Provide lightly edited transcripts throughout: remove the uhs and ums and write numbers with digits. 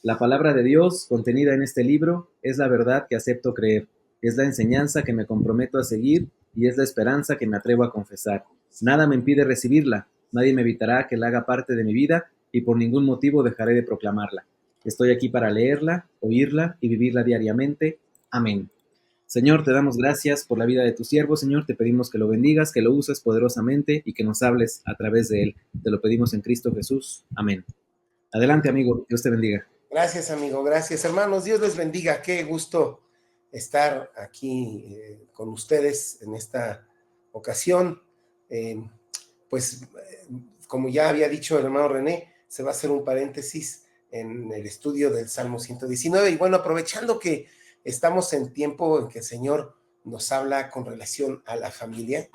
La palabra de Dios contenida en este libro es la verdad que acepto creer, es la enseñanza que me comprometo a seguir y es la esperanza que me atrevo a confesar. Nada me impide recibirla, nadie me evitará que la haga parte de mi vida y por ningún motivo dejaré de proclamarla. Estoy aquí para leerla, oírla y vivirla diariamente. Amén. Señor, te damos gracias por la vida de tu siervo, Señor, te pedimos que lo bendigas, que lo uses poderosamente y que nos hables a través de él. Te lo pedimos en Cristo Jesús. Amén. Adelante, amigo, Dios te bendiga. Gracias, amigo, gracias, hermanos. Dios les bendiga. Qué gusto estar aquí con ustedes en esta ocasión. Eh, pues, como ya había dicho el hermano René, se va a hacer un paréntesis en el estudio del Salmo 119. Y bueno, aprovechando que estamos en tiempo en que el Señor nos habla con relación a la familia,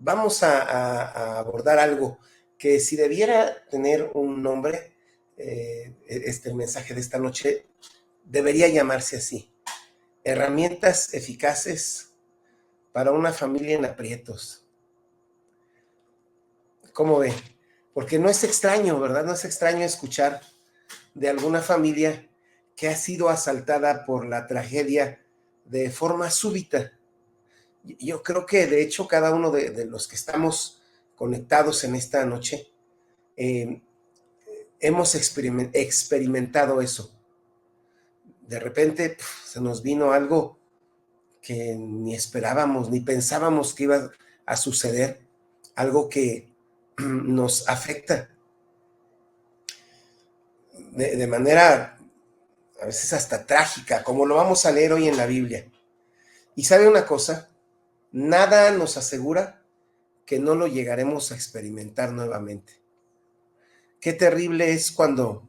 vamos a abordar algo que si debiera tener un nombre, el mensaje de esta noche debería llamarse así: herramientas eficaces para una familia en aprietos. ¿Cómo ve? Porque no es extraño, ¿verdad? No es extraño escuchar de alguna familia que ha sido asaltada por la tragedia de forma súbita. Yo creo que de hecho cada uno de los que estamos conectados en esta noche eh, hemos experimentado eso. De repente se nos vino algo que ni esperábamos, ni pensábamos que iba a suceder, algo que nos afecta de manera a veces hasta trágica, como lo vamos a leer hoy en la Biblia. Y sabe una cosa, nada nos asegura que no lo llegaremos a experimentar nuevamente. Qué terrible es cuando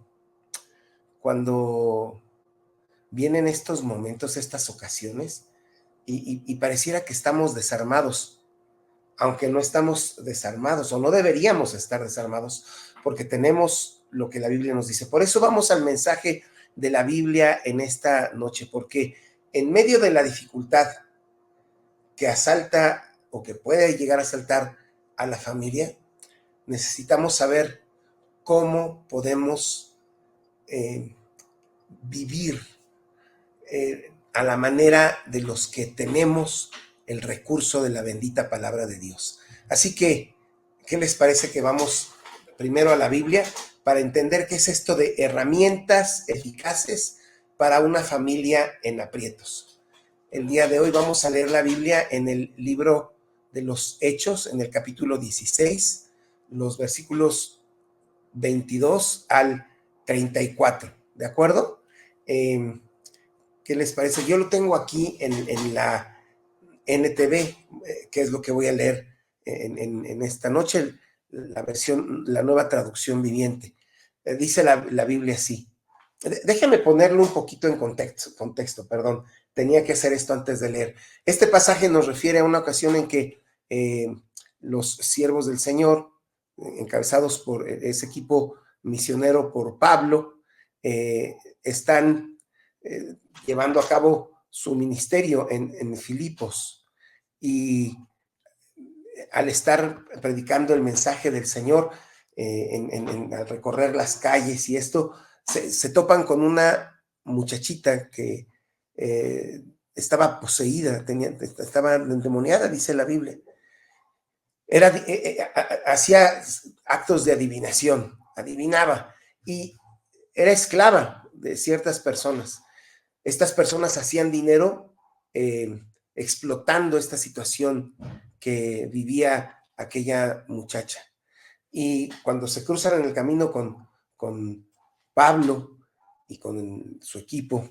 vienen estos momentos, estas ocasiones, y pareciera que estamos desarmados, aunque no estamos desarmados, o no deberíamos estar desarmados, porque tenemos lo que la Biblia nos dice. Por eso vamos al mensaje de la Biblia en esta noche, porque en medio de la dificultad que asalta o que puede llegar a asaltar a la familia, necesitamos saber cómo podemos vivir a la manera de los que tenemos el recurso de la bendita palabra de Dios. Así que, ¿qué les parece que vamos primero a la Biblia para entender qué es esto de herramientas eficaces para una familia en aprietos? El día de hoy vamos a leer la Biblia en el libro de los Hechos, en el capítulo 16, los versículos 22 al 34, ¿de acuerdo? ¿Qué les parece? Yo lo tengo aquí en la NTV, que es lo que voy a leer en esta noche, la versión, la nueva traducción viviente. Dice la Biblia así. Déjeme ponerlo un poquito en contexto, perdón. Tenía que hacer esto antes de leer. Este pasaje nos refiere a una ocasión en que los siervos del Señor, encabezados por ese equipo misionero por Pablo, están llevando a cabo su ministerio en Filipos, y al estar predicando el mensaje del Señor, al recorrer las calles y esto, se topan con una muchachita que estaba poseída, estaba endemoniada, dice la Biblia. Hacía actos de adivinación, adivinaba, y era esclava de ciertas personas. Estas personas hacían dinero explotando esta situación que vivía aquella muchacha. Y cuando se cruzan en el camino con Pablo y con su equipo,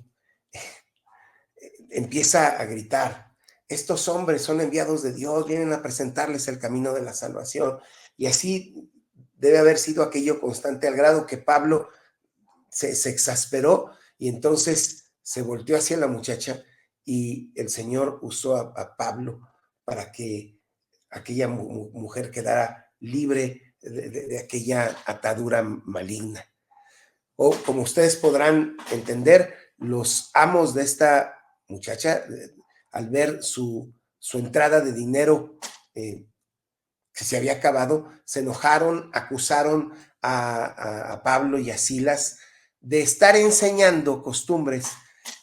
empieza a gritar: estos hombres son enviados de Dios, vienen a presentarles el camino de la salvación. Y así debe haber sido aquello constante, al grado que Pablo se exasperó y entonces se volteó hacia la muchacha, y el Señor usó a Pablo para que aquella mujer quedara libre de aquella atadura maligna. O como ustedes podrán entender, los amos de esta muchacha, al ver su entrada de dinero que se había acabado, se enojaron, acusaron a Pablo y a Silas de estar enseñando costumbres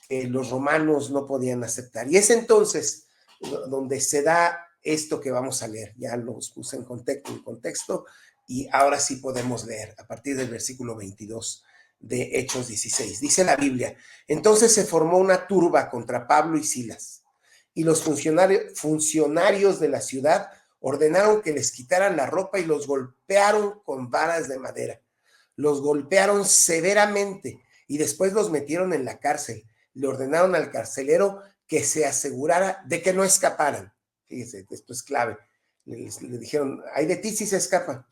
que los romanos no podían aceptar. Y es entonces donde se da esto que vamos a leer. Ya los puse en contexto y ahora sí podemos leer a partir del versículo 22 de Hechos 16. Dice la Biblia: entonces se formó una turba contra Pablo y Silas, y los funcionarios de la ciudad ordenaron que les quitaran la ropa y los golpearon con varas de madera. Los golpearon severamente y después los metieron en la cárcel. Le ordenaron al carcelero que se asegurara de que no escaparan. Fíjese, esto es clave. Le dijeron: hay de ti si se escapan.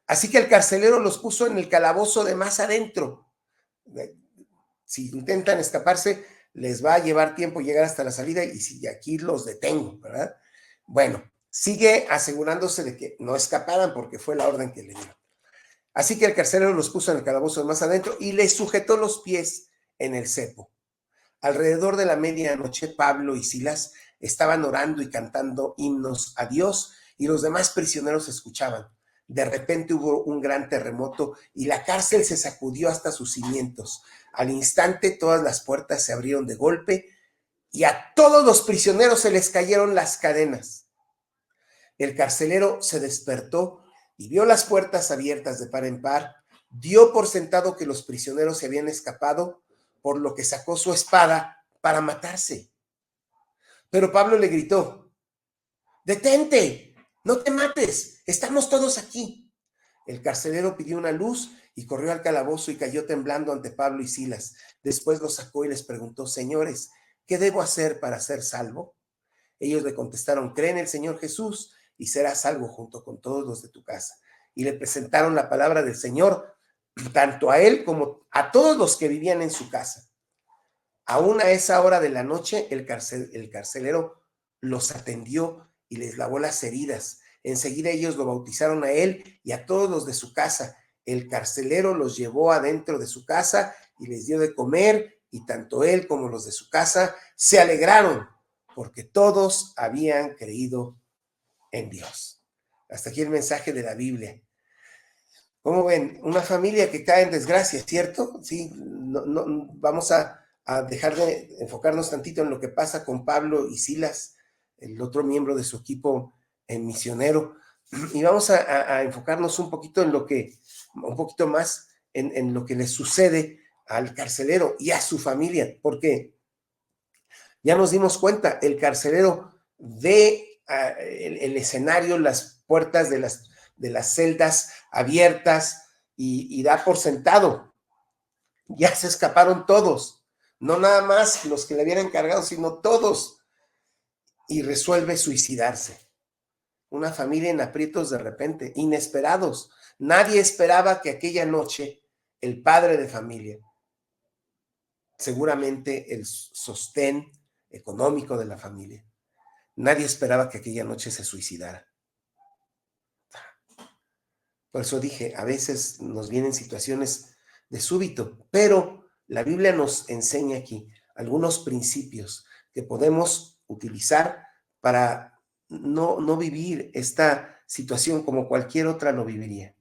Así que el carcelero los puso en el calabozo de más adentro. Si intentan escaparse, les va a llevar tiempo llegar hasta la salida, y si aquí los detengo, ¿verdad? Bueno, sigue asegurándose de que no escaparan porque fue la orden que le dieron. Así que el carcelero los puso en el calabozo de más adentro y les sujetó los pies en el cepo. Alrededor de la medianoche, Pablo y Silas estaban orando y cantando himnos a Dios, y los demás prisioneros escuchaban. De repente hubo un gran terremoto y la cárcel se sacudió hasta sus cimientos. Al instante todas las puertas se abrieron de golpe y a todos los prisioneros se les cayeron las cadenas. El carcelero se despertó y vio las puertas abiertas de par en par. Dio por sentado que los prisioneros se habían escapado, por lo que sacó su espada para matarse. Pero Pablo le gritó: detente, no te mates, estamos todos aquí. El carcelero pidió una luz y corrió al calabozo y cayó temblando ante Pablo y Silas. Después los sacó y les preguntó: señores, ¿qué debo hacer para ser salvo? Ellos le contestaron: cree en el Señor Jesús y serás salvo junto con todos los de tu casa. Y le presentaron la palabra del Señor, tanto a él como a todos los que vivían en su casa. Aún a esa hora de la noche, el carcelero los atendió y les lavó las heridas. Enseguida ellos lo bautizaron a él y a todos los de su casa. El carcelero los llevó adentro de su casa y les dio de comer, y tanto él como los de su casa se alegraron porque todos habían creído en Dios. Hasta aquí el mensaje de la Biblia. ¿Cómo ven? Una familia que cae en desgracia, ¿cierto? Sí, vamos a dejar de enfocarnos tantito en lo que pasa con Pablo y Silas, el otro miembro de su equipo misionero, y vamos a enfocarnos un poquito un poquito más en lo que le sucede al carcelero y a su familia, porque ya nos dimos cuenta, el carcelero ve el escenario, las puertas de las celdas abiertas, y da por sentado: ya se escaparon todos, no nada más los que le habían encargado, sino todos, y resuelve suicidarse. Una familia en aprietos de repente, inesperados. Nadie esperaba que aquella noche el padre de familia, seguramente el sostén económico de la familia, nadie esperaba que aquella noche se suicidara. Por eso dije, a veces nos vienen situaciones de súbito, pero la Biblia nos enseña aquí algunos principios que podemos utilizar para no vivir esta situación como cualquier otra lo viviría.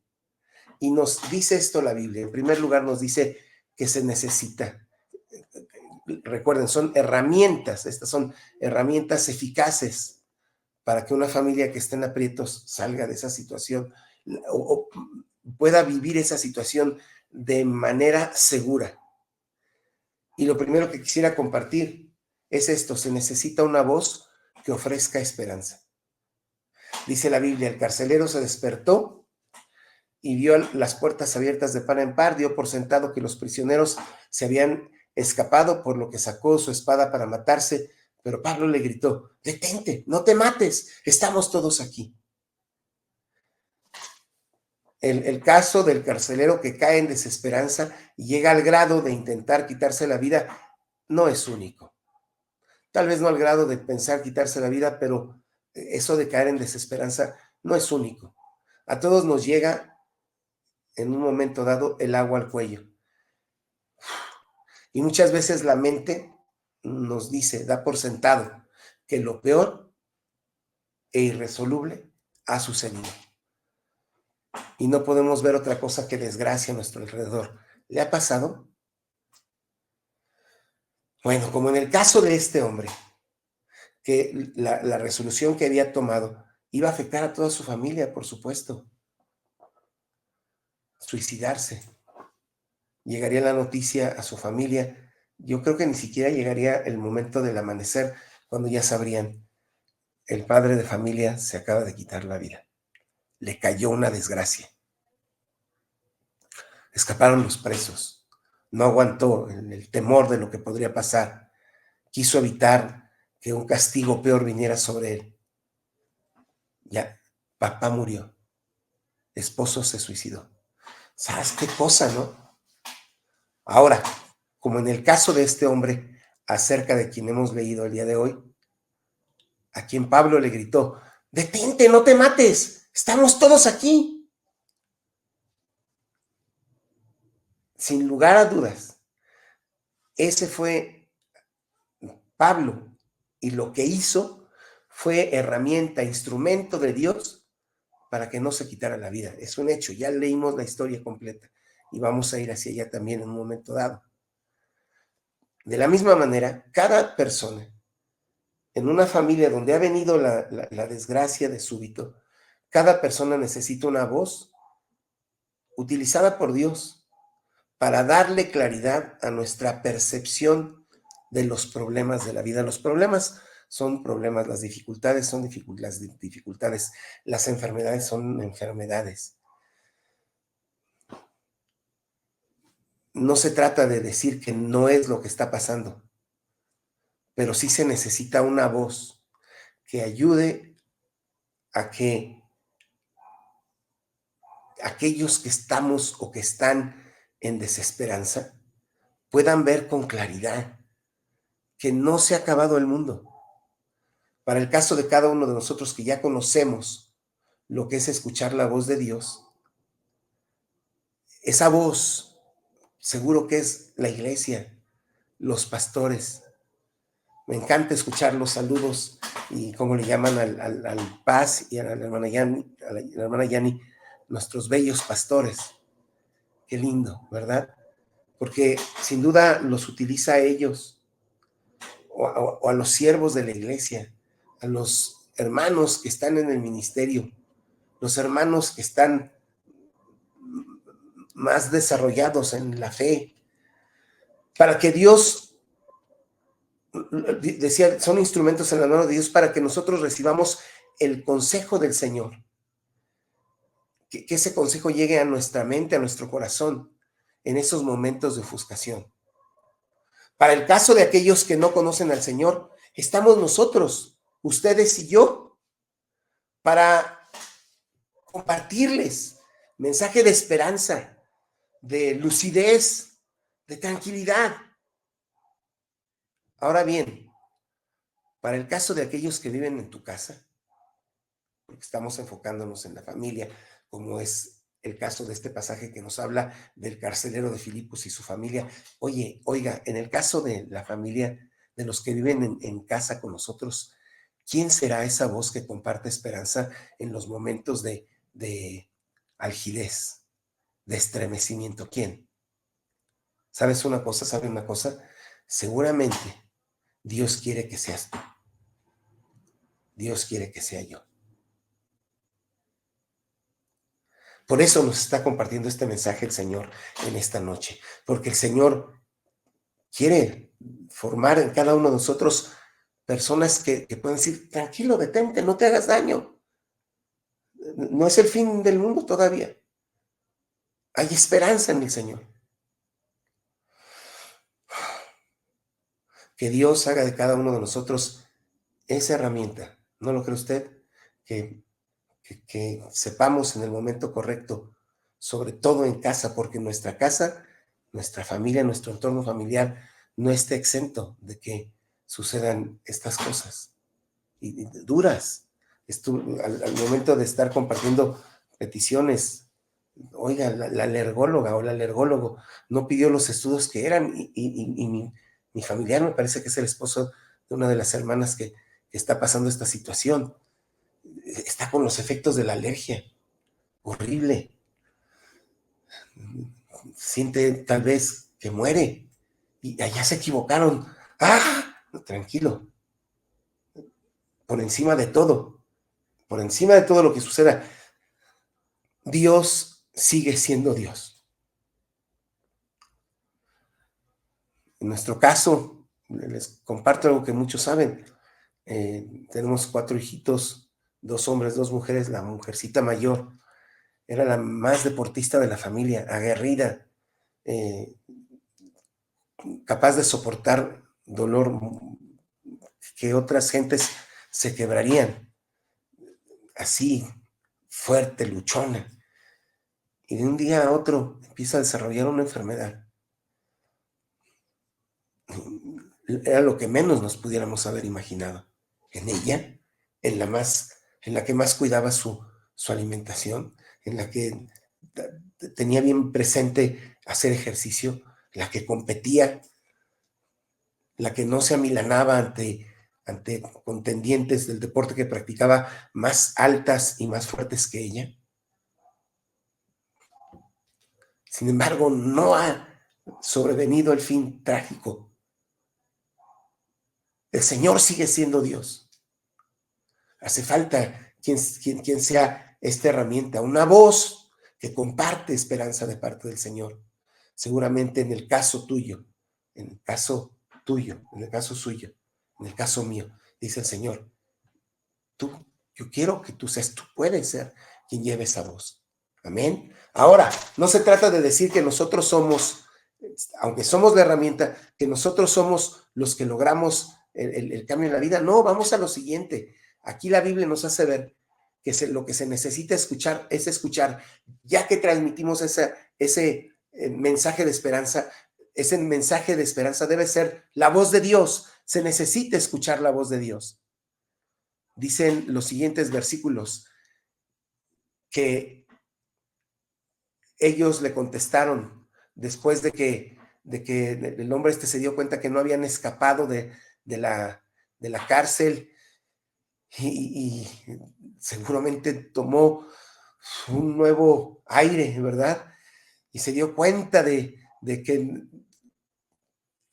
Y nos dice esto la Biblia. En primer lugar, nos dice que se necesita. Recuerden, son herramientas, estas son herramientas eficaces para que una familia que esté en aprietos salga de esa situación o pueda vivir esa situación de manera segura. Y lo primero que quisiera compartir es esto: se necesita una voz que ofrezca esperanza. Dice la Biblia: el carcelero se despertó y vio las puertas abiertas de par en par, dio por sentado que los prisioneros se habían escapado, por lo que sacó su espada para matarse. Pero Pablo le gritó: detente, no te mates, estamos todos aquí. El caso del carcelero que cae en desesperanza y llega al grado de intentar quitarse la vida no es único. Tal vez no al grado de pensar quitarse la vida, pero eso de caer en desesperanza no es único. A todos nos llega en un momento dado el agua al cuello. Y muchas veces la mente nos dice, da por sentado, que lo peor e irresoluble ha sucedido. Y no podemos ver otra cosa que desgracia a nuestro alrededor. ¿Le ha pasado? Bueno, como en el caso de este hombre, que la resolución que había tomado iba a afectar a toda su familia, por supuesto. Suicidarse. Llegaría la noticia a su familia. Yo creo que ni siquiera llegaría el momento del amanecer, cuando ya sabrían, el padre de familia se acaba de quitar la vida. Le cayó una desgracia. Escaparon los presos. No aguantó el temor de lo que podría pasar. Quiso evitar que un castigo peor viniera sobre él. Ya, papá murió. Esposo se suicidó. ¿Sabes qué cosa, no? Ahora, como en el caso de este hombre, acerca de quien hemos leído el día de hoy, a quien Pablo le gritó: detente, no te mates, estamos todos aquí. Sin lugar a dudas, ese fue Pablo, y lo que hizo fue herramienta, instrumento de Dios para que no se quitara la vida. Es un hecho, ya leímos la historia completa y vamos a ir hacia allá también en un momento dado. De la misma manera, cada persona en una familia donde ha venido la desgracia de súbito, cada persona necesita una voz utilizada por Dios para darle claridad a nuestra percepción de los problemas de la vida. Los problemas son problemas, las dificultades son dificultades, las enfermedades son enfermedades. No se trata de decir que no es lo que está pasando, pero sí se necesita una voz que ayude a que aquellos que estamos o que están en desesperanza puedan ver con claridad que no se ha acabado el mundo. Para el caso de cada uno de nosotros que ya conocemos lo que es escuchar la voz de Dios, esa voz seguro que es la iglesia, los pastores. Me encanta escuchar los saludos y cómo le llaman al Paz y a la hermana Yani, nuestros bellos pastores. Qué lindo, ¿verdad? Porque sin duda los utiliza a ellos o a los siervos de la iglesia, a los hermanos que están en el ministerio, los hermanos que están más desarrollados en la fe, para que Dios, decía, son instrumentos en la mano de Dios para que nosotros recibamos el consejo del Señor, que ese consejo llegue a nuestra mente, a nuestro corazón, en esos momentos de ofuscación. Para el caso de aquellos que no conocen al Señor, estamos nosotros, ustedes y yo, para compartirles mensaje de esperanza, de lucidez, de tranquilidad. Ahora bien, para el caso de aquellos que viven en tu casa, porque estamos enfocándonos en la familia, como es el caso de este pasaje que nos habla del carcelero de Filipos y su familia. Oiga, en el caso de la familia, de los que viven en casa con nosotros, ¿quién será esa voz que comparte esperanza en los momentos de algidez, de estremecimiento? ¿Quién? ¿Sabes una cosa? ¿Sabe una cosa? Seguramente Dios quiere que seas tú. Dios quiere que sea yo. Por eso nos está compartiendo este mensaje el Señor en esta noche, porque el Señor quiere formar en cada uno de nosotros personas que puedan decir: tranquilo, detente, no te hagas daño. No es el fin del mundo todavía. Hay esperanza en el Señor. Que Dios haga de cada uno de nosotros esa herramienta. ¿No lo cree usted? Que sepamos en el momento correcto, sobre todo en casa, porque nuestra casa, nuestra familia, nuestro entorno familiar no esté exento de que sucedan estas cosas y duras. Al momento de estar compartiendo peticiones, oiga, la alergóloga o el alergólogo no pidió los estudios que eran y mi familiar, me parece que es el esposo de una de las hermanas que está pasando esta situación. está con los efectos de la alergia. Horrible. Siente tal vez que muere. Y allá se equivocaron. ¡Ah! Tranquilo. Por encima de todo lo que suceda, Dios sigue siendo Dios. En nuestro caso, les comparto algo que muchos saben. Tenemos 4 hijitos, 2 hombres, 2 mujeres. La mujercita mayor era la más deportista de la familia, aguerrida, capaz de soportar dolor que otras gentes se quebrarían. Así, fuerte, luchona. Y de un día a otro empieza a desarrollar una enfermedad. Era lo que menos nos pudiéramos haber imaginado. En ella, en la que más cuidaba su alimentación, en la que tenía bien presente hacer ejercicio, la que competía, la que no se amilanaba ante contendientes del deporte que practicaba más altas y más fuertes que ella. Sin embargo, no ha sobrevenido el fin trágico. El Señor sigue siendo Dios. Hace falta quien sea esta herramienta, una voz que comparte esperanza de parte del Señor. Seguramente en el caso tuyo, en el caso suyo, en el caso mío, dice el Señor, yo quiero que tú puedes ser quien lleve esa voz. Amén. Ahora, no se trata de decir que nosotros somos, aunque somos la herramienta, que nosotros somos los que logramos el cambio en la vida. No, vamos a lo siguiente. Aquí la Biblia nos hace ver que lo que se necesita escuchar es escuchar, ya que transmitimos ese mensaje de esperanza. Ese mensaje de esperanza debe ser la voz de Dios. Se necesita escuchar la voz de Dios. Dicen los siguientes versículos que ellos le contestaron después de que el hombre se dio cuenta que no habían escapado de la cárcel y seguramente tomó un nuevo aire, ¿verdad? Y se dio cuenta de que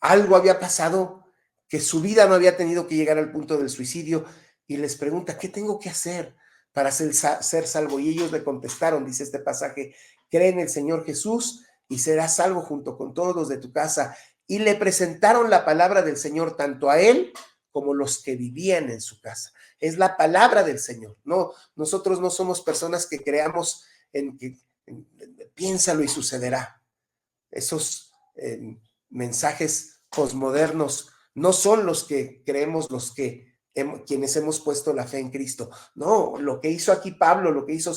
algo había pasado, que su vida no había tenido que llegar al punto del suicidio, y les pregunta, ¿qué tengo que hacer para ser salvo? Y ellos le contestaron, dice este pasaje, cree en el Señor Jesús y serás salvo junto con todos los de tu casa. Y le presentaron la palabra del Señor tanto a él como los que vivían en su casa. Es la palabra del Señor. No, nosotros no somos personas que creamos en que piénsalo y sucederá. Esos mensajes posmodernos no son los que creemos quienes hemos puesto la fe en Cristo. No, lo que hizo aquí Pablo, lo que hizo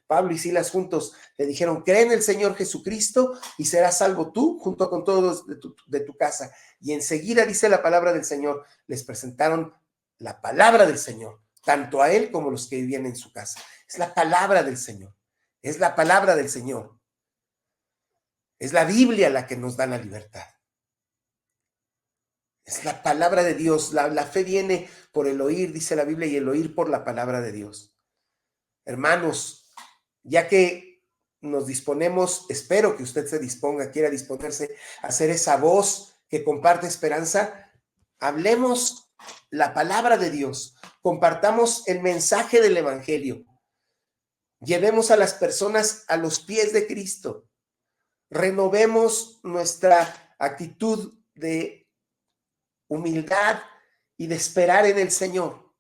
Pablo y Silas juntos, le dijeron, cree en el Señor Jesucristo y serás salvo tú junto con todos de tu casa. Y enseguida, dice la palabra del Señor, les presentaron la palabra del Señor, tanto a él como los que vivían en su casa. Es la palabra del Señor, es la palabra del Señor. Es la Biblia la que nos da la libertad. Es la palabra de Dios. La fe viene por el oír, dice la Biblia, y el oír por la palabra de Dios. Hermanos, ya que nos disponemos, espero que usted se disponga, quiera disponerse a hacer esa voz que comparte esperanza, hablemos la palabra de Dios, compartamos el mensaje del Evangelio, llevemos a las personas a los pies de Cristo, renovemos nuestra actitud de humildad y de esperar en el Señor.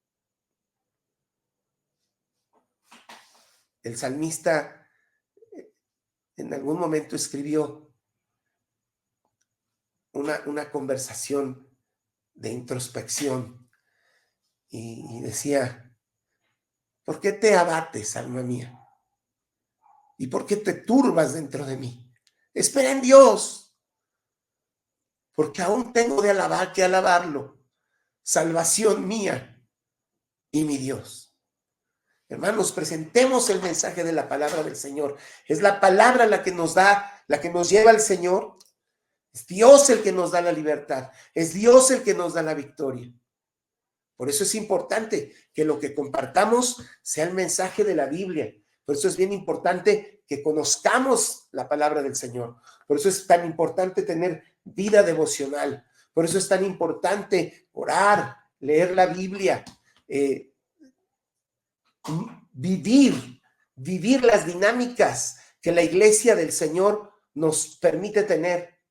El salmista en algún momento escribió una conversación de introspección y decía, ¿por qué te abates, alma mía? ¿Y por qué te turbas dentro de mí? Espera en Dios, porque aún tengo que alabarlo, salvación mía y mi Dios. Hermanos, presentemos el mensaje de la palabra del Señor. Es la palabra la que nos da, la que nos lleva al Señor. Es Dios el que nos da la libertad. Es Dios el que nos da la victoria. Por eso es importante que lo que compartamos sea el mensaje de la Biblia. Por eso es bien importante que conozcamos la palabra del Señor. Por eso es tan importante tener vida devocional. Por eso es tan importante orar, leer la Biblia, vivir las dinámicas que la iglesia del Señor nos permite tener.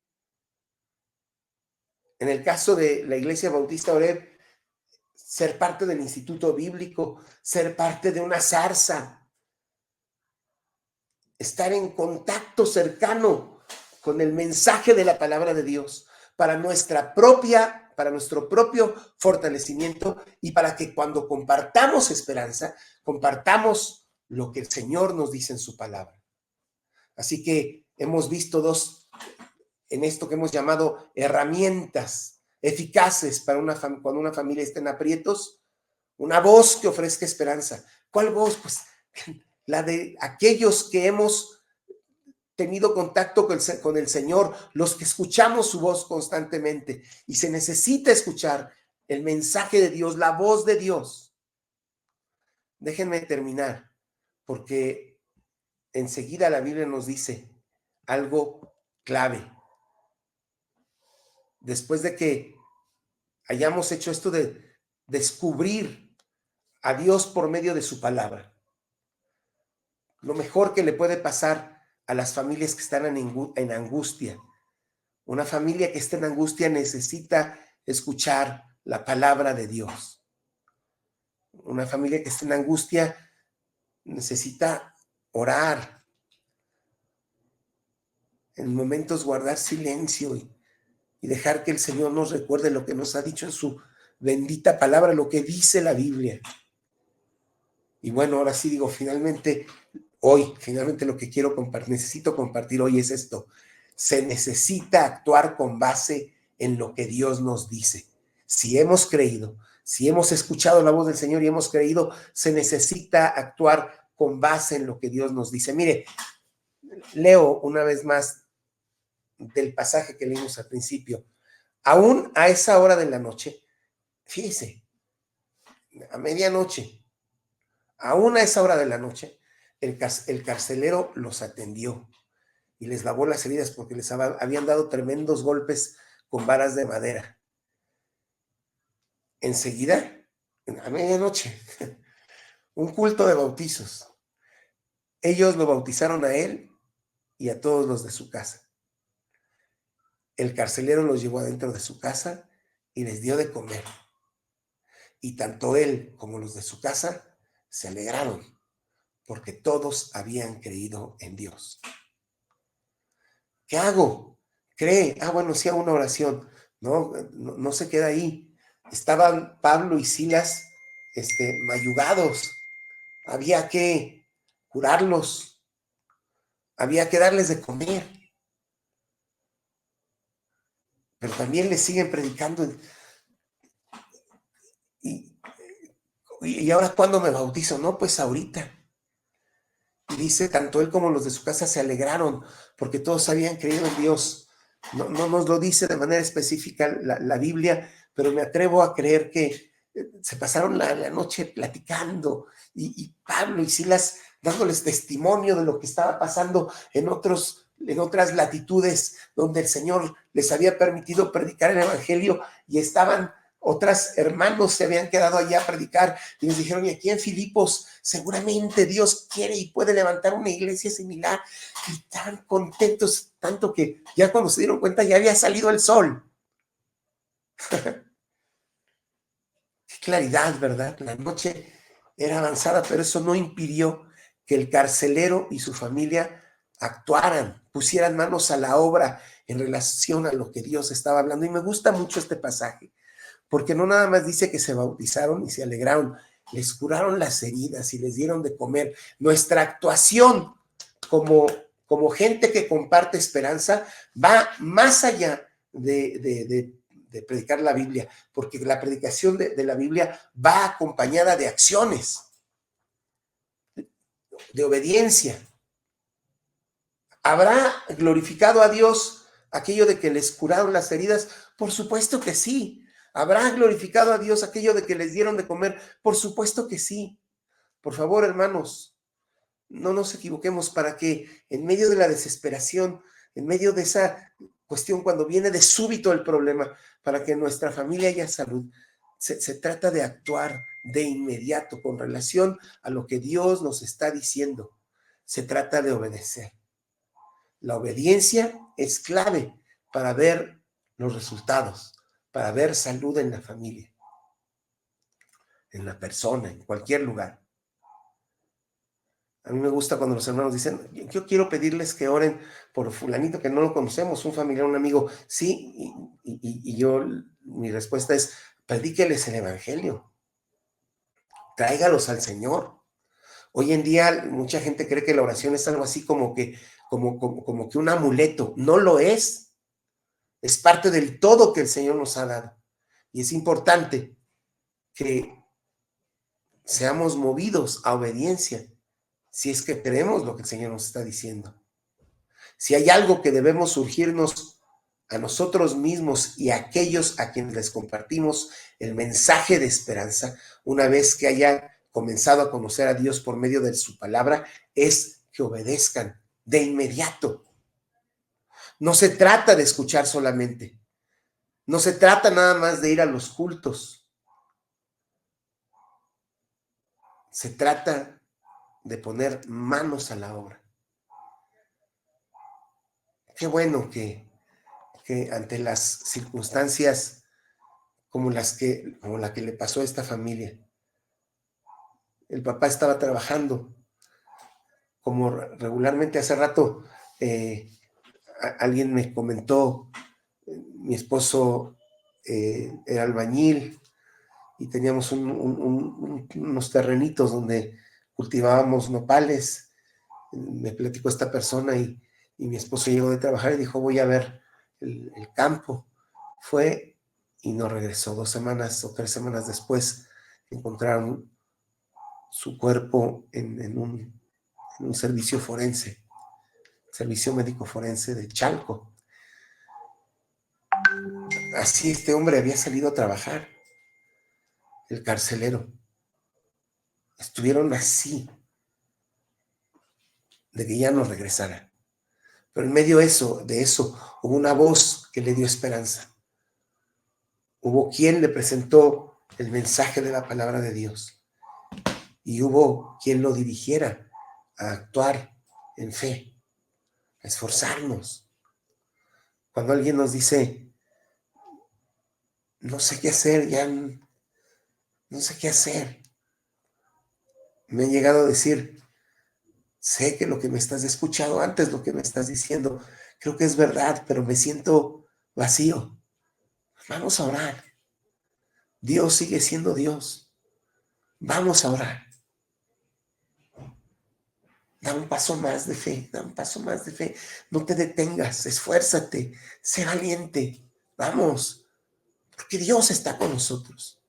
En el caso de la Iglesia Bautista Oreb, ser parte del Instituto Bíblico, ser parte de una zarza, estar en contacto cercano con el mensaje de la palabra de Dios para nuestro propio fortalecimiento y para que cuando compartamos esperanza, compartamos lo que el Señor nos dice en su palabra. Así que hemos visto en esto que hemos llamado herramientas eficaces para cuando una familia está en aprietos, una voz que ofrezca esperanza. ¿Cuál voz? Pues la de aquellos que hemos tenido contacto con el Señor, los que escuchamos su voz constantemente, y se necesita escuchar el mensaje de Dios, la voz de Dios. Déjenme terminar, porque enseguida la Biblia nos dice algo clave. Después de que hayamos hecho esto de descubrir a Dios por medio de su palabra, lo mejor que le puede pasar a las familias que están en angustia. Una familia que está en angustia necesita escuchar la palabra de Dios. Una familia que está en angustia necesita orar. En momentos guardar silencio y dejar que el Señor nos recuerde lo que nos ha dicho en su bendita palabra, lo que dice la Biblia. Y bueno, ahora sí digo, finalmente lo que necesito compartir hoy es esto. Se necesita actuar con base en lo que Dios nos dice. Si hemos creído, si hemos escuchado la voz del Señor y hemos creído, se necesita actuar con base en lo que Dios nos dice. Mire, leo una vez más del pasaje que leímos al principio. Aún a esa hora de la noche, fíjese, a medianoche, aún a esa hora de la noche, el carcelero los atendió y les lavó las heridas porque les habían dado tremendos golpes con varas de madera. Enseguida, a medianoche, un culto de bautizos. Ellos lo bautizaron a él y a todos los de su casa. El carcelero los llevó adentro de su casa y les dio de comer. Y tanto él como los de su casa se alegraron porque todos habían creído en Dios. ¿Qué hago? Cree. Bueno, sí, hago una oración. No se queda ahí. Estaban Pablo y Silas mayugados. Había que curarlos. Había que darles de comer. Pero también les siguen predicando. ¿Y ahora cuándo me bautizo? No, pues ahorita. Y dice, tanto él como los de su casa se alegraron porque todos habían creído en Dios. No nos lo dice de manera específica la Biblia, pero me atrevo a creer que se pasaron la noche platicando y Pablo y Silas dándoles testimonio de lo que estaba pasando en otras latitudes donde el Señor les había permitido predicar el evangelio y estaban otros hermanos se habían quedado allá a predicar y les dijeron, y aquí en Filipos seguramente Dios quiere y puede levantar una iglesia similar, y tan contentos, tanto que ya cuando se dieron cuenta ya había salido el sol. Qué claridad, ¿verdad? La noche era avanzada, pero eso no impidió que el carcelero y su familia actuaran, pusieran manos a la obra en relación a lo que Dios estaba hablando. Y me gusta mucho este pasaje, porque no nada más dice que se bautizaron y se alegraron, les curaron las heridas y les dieron de comer. Nuestra actuación como gente que comparte esperanza va más allá de predicar la Biblia, porque la predicación de la Biblia va acompañada de acciones, de obediencia. ¿Habrá glorificado a Dios aquello de que les curaron las heridas? Por supuesto que sí. ¿Habrá glorificado a Dios aquello de que les dieron de comer? Por supuesto que sí. Por favor, hermanos, no nos equivoquemos para que en medio de la desesperación, en medio de esa cuestión, cuando viene de súbito el problema, para que en nuestra familia haya salud, se trata de actuar de inmediato con relación a lo que Dios nos está diciendo. Se trata de obedecer. La obediencia es clave para ver los resultados, para ver salud en la familia, en la persona, en cualquier lugar. A mí me gusta cuando los hermanos dicen, yo quiero pedirles que oren por fulanito que no lo conocemos, un familiar, un amigo. Sí, y yo, mi respuesta es, predíqueles el evangelio, tráigalos al Señor. Hoy en día mucha gente cree que la oración es algo así como que, como que un amuleto. No lo es parte del todo que el Señor nos ha dado. Y es importante que seamos movidos a obediencia si es que creemos lo que el Señor nos está diciendo. Si hay algo que debemos surgirnos a nosotros mismos y a aquellos a quienes les compartimos el mensaje de esperanza, una vez que hayan comenzado a conocer a Dios por medio de su palabra, es que obedezcan de inmediato. No se trata de escuchar solamente. No se trata nada más de ir a los cultos. Se trata de poner manos a la obra. Qué bueno que ante las circunstancias como la que le pasó a esta familia, el papá estaba trabajando, como regularmente hace rato alguien me comentó, mi esposo era albañil y teníamos unos terrenitos donde cultivábamos nopales. Me platicó esta persona y mi esposo llegó de trabajar y dijo, voy a ver el campo. Fue y no regresó. 2 semanas o 3 semanas después encontraron su cuerpo en un servicio forense, servicio médico forense de Chalco. Así este hombre había salido a trabajar, el carcelero. Estuvieron así de que ya no regresara. Pero en medio de eso hubo una voz que le dio esperanza. Hubo quien le presentó el mensaje de la palabra de Dios y hubo quien lo dirigiera a actuar en fe, a esforzarnos. Cuando alguien nos dice, no sé qué hacer, ya no sé qué hacer, me han llegado a decir, sé que lo que me estás escuchando antes, lo que me estás diciendo, creo que es verdad, pero me siento vacío. Vamos a orar. Dios sigue siendo Dios. Vamos a orar. Da un paso más de fe, da un paso más de fe. No te detengas, esfuérzate, sé valiente. Vamos, porque Dios está con nosotros.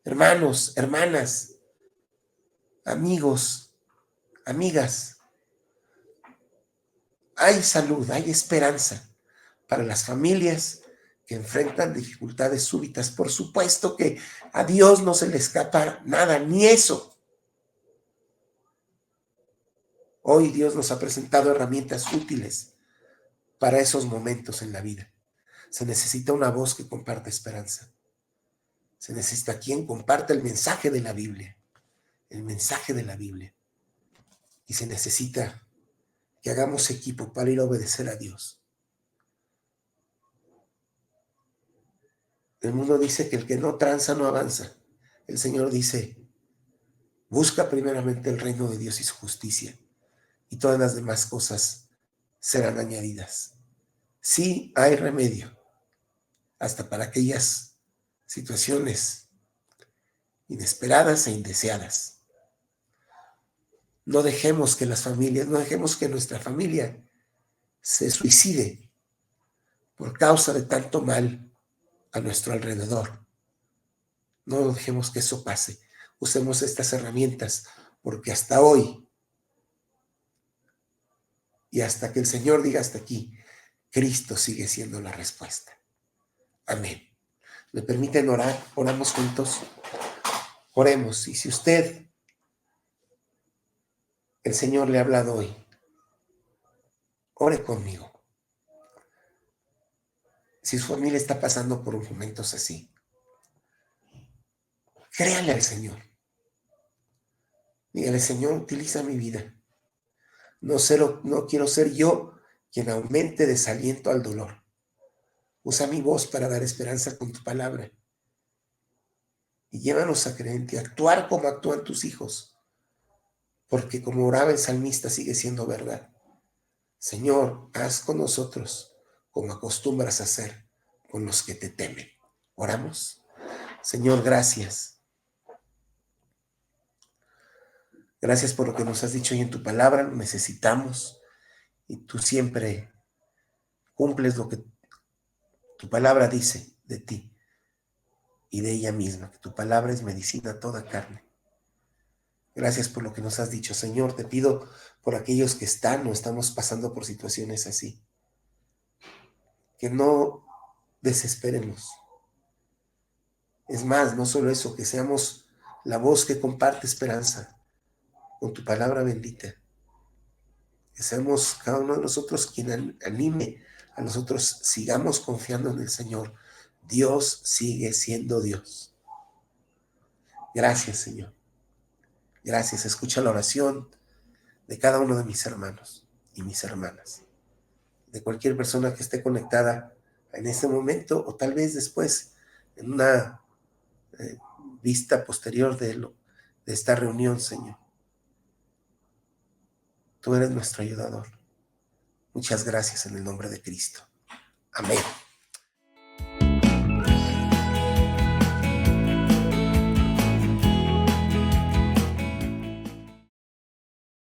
Hermanos, hermanas, amigos, amigas, hay salud, hay esperanza para las familias que enfrentan dificultades súbitas. Por supuesto que a Dios no se le escapa nada, ni eso. Hoy Dios nos ha presentado herramientas útiles para esos momentos en la vida. Se necesita una voz que comparte esperanza. Se necesita quien comparte el mensaje de la Biblia, el mensaje de la Biblia. Y se necesita que hagamos equipo para ir a obedecer a Dios. El mundo dice que el que no tranza no avanza. El Señor dice, busca primeramente el reino de Dios y su justicia, y todas las demás cosas serán añadidas. Sí hay remedio, hasta para aquellas situaciones inesperadas e indeseadas. No dejemos que no dejemos que nuestra familia se suicide por causa de tanto mal a nuestro alrededor. No dejemos que eso pase. Usemos estas herramientas, porque hasta hoy y hasta que el Señor diga hasta aquí, Cristo sigue siendo la respuesta. Amén. ¿Me permiten orar? Oramos juntos. Oremos. Y si usted, el Señor le ha hablado hoy, ore conmigo. Si su familia está pasando por momentos así, créale al Señor. Dígale, Señor, utiliza mi vida. No quiero ser yo quien aumente desaliento al dolor. Usa mi voz para dar esperanza con tu palabra. Y llévanos a creer en ti, a actuar como actúan tus hijos. Porque como oraba el salmista, sigue siendo verdad. Señor, haz con nosotros como acostumbras a hacer con los que te temen. ¿Oramos? Señor, gracias. Gracias por lo que nos has dicho hoy en tu palabra. Lo necesitamos. Y tú siempre cumples lo que tu palabra dice de ti y de ella misma, que tu palabra es medicina a toda carne. Gracias por lo que nos has dicho, Señor. Te pido por aquellos que están o estamos pasando por situaciones así, que no desesperemos. Es más, no solo eso, que seamos la voz que comparte esperanza con tu palabra bendita. Que seamos cada uno de nosotros quien anime a nosotros, sigamos confiando en el Señor. Dios sigue siendo Dios. Gracias, Señor. Gracias. Escucha la oración de cada uno de mis hermanos y mis hermanas, de cualquier persona que esté conectada en este momento o tal vez después en una vista posterior de esta reunión, Señor. Tú eres nuestro ayudador. Muchas gracias en el nombre de Cristo. Amén.